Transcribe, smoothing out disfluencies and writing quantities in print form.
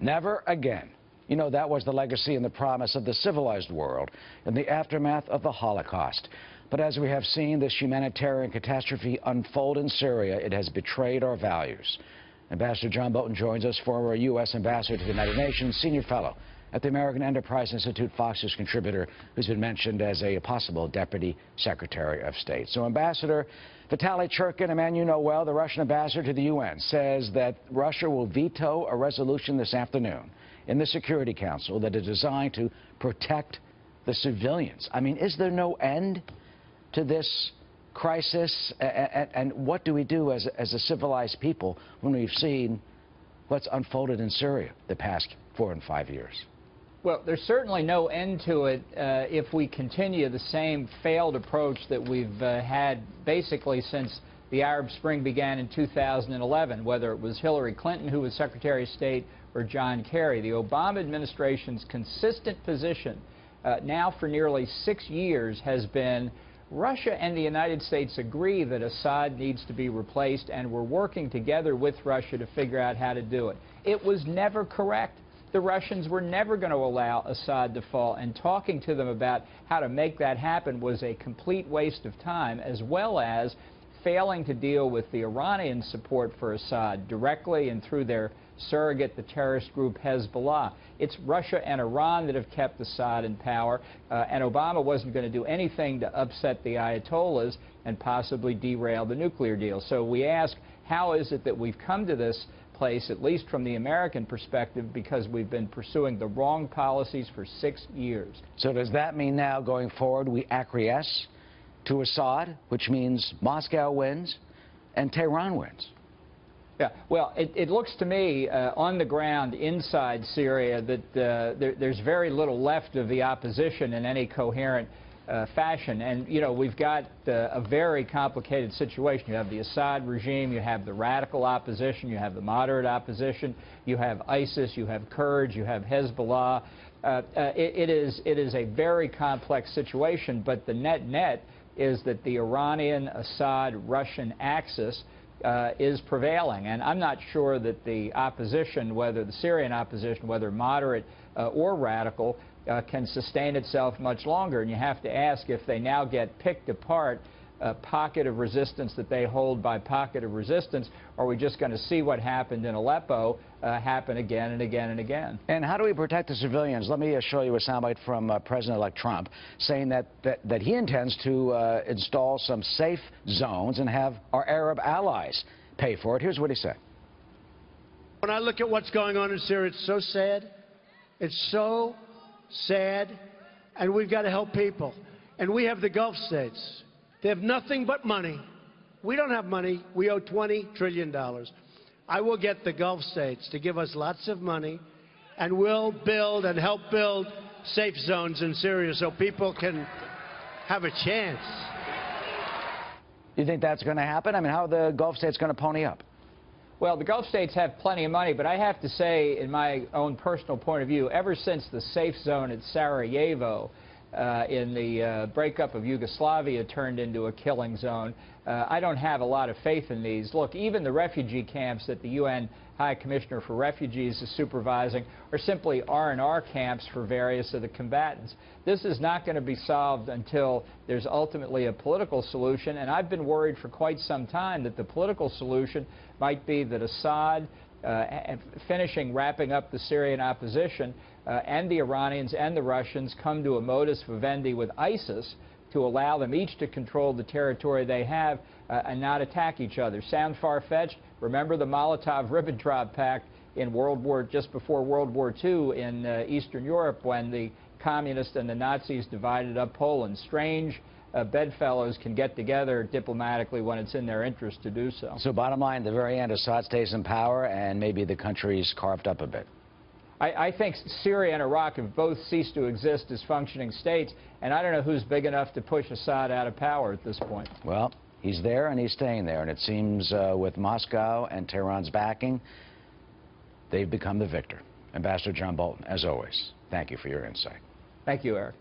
Never again. You know, that was the legacy and the promise of the civilized world in the aftermath of the Holocaust. But as we have seen this humanitarian catastrophe unfold in Syria, it has betrayed our values. Ambassador John Bolton joins us, former U.S. Ambassador to the United Nations, senior fellow at the American Enterprise Institute, Fox News contributor, who's been mentioned as a possible Deputy Secretary of State. So, Ambassador, Vitaly Churkin, a man you know well, the Russian ambassador to the UN, says that Russia will veto a resolution this afternoon in the Security Council that is designed to protect the civilians. I mean, is there no end to this crisis? And what do we do as a civilized people when we've seen what's unfolded in Syria the past 4 and 5 years? Well, there's certainly no end to it if we continue the same failed approach that we've had basically since the Arab Spring began in 2011, whether it was Hillary Clinton, who was Secretary of State, or John Kerry. The Obama administration's consistent position now for nearly 6 years has been Russia and the United States agree that Assad needs to be replaced, and we're working together with Russia to figure out how to do it. It was never correct. The Russians were never going to allow Assad to fall, and talking to them about how to make that happen was a complete waste of time, as well as failing to deal with the Iranian support for Assad directly and through their surrogate, the terrorist group Hezbollah. It's Russia and Iran that have kept Assad in power, and Obama wasn't going to do anything to upset the Ayatollahs and possibly derail the nuclear deal. So we ask, how is it that we've come to this place, at least from the American perspective, because we've been pursuing the wrong policies for 6 years? So does that mean now, going forward, we acquiesce to Assad, which means Moscow wins and Tehran wins? Yeah, well, it looks to me on the ground inside Syria that there's very little left of the opposition in any coherent fashion. And, you know, we've got a very complicated situation. You have the Assad regime, you have the radical opposition, you have the moderate opposition, you have ISIS, you have Kurds, you have Hezbollah. It is a very complex situation, but the net is that the Iranian-Assad-Russian axis is prevailing. And I'm not sure that the opposition, whether the Syrian opposition, whether moderate or radical, can sustain itself much longer. And you have to ask, if they now get picked apart, pocket of resistance that they hold by pocket of resistance, are we just going to see what happened in Aleppo happen again and again and again? And how do we protect the civilians? Let me show you a soundbite from President-elect Trump saying that he intends to install some safe zones and have our Arab allies pay for it. Here's what he said. When I look at what's going on in Syria, it's so sad. It's so sad, and we've got to help people. And we have the Gulf states. They have nothing but money. We don't have money. We owe $20 trillion. I will get the Gulf states to give us lots of money, and we'll build and help build safe zones in Syria so people can have a chance. You think that's going to happen? I mean, how are the Gulf states going to pony up? Well, the Gulf states have plenty of money, but I have to say, in my own personal point of view, ever since the safe zone at Sarajevo in the breakup of Yugoslavia turned into a killing zone, I don't have a lot of faith in these. Look, even the refugee camps that the UN High Commissioner for Refugees is supervising are simply R&R camps for various of the combatants. This is not going to be solved until there's ultimately a political solution, and I've been worried for quite some time that the political solution might be that Assad, wrapping up the Syrian opposition, and the Iranians and the Russians come to a modus vivendi with ISIS to allow them each to control the territory they have and not attack each other. Sound far-fetched? Remember the Molotov-Ribbentrop Pact in just before World War II in Eastern Europe, when the communists and the Nazis divided up Poland. Strange bedfellows can get together diplomatically when it's in their interest to do so. So bottom line, at the very end, Assad stays in power and maybe the country's carved up a bit. I think Syria and Iraq have both ceased to exist as functioning states, and I don't know who's big enough to push Assad out of power at this point. Well, he's there and he's staying there, and it seems with Moscow and Tehran's backing, they've become the victor. Ambassador John Bolton, as always, thank you for your insight. Thank you, Eric.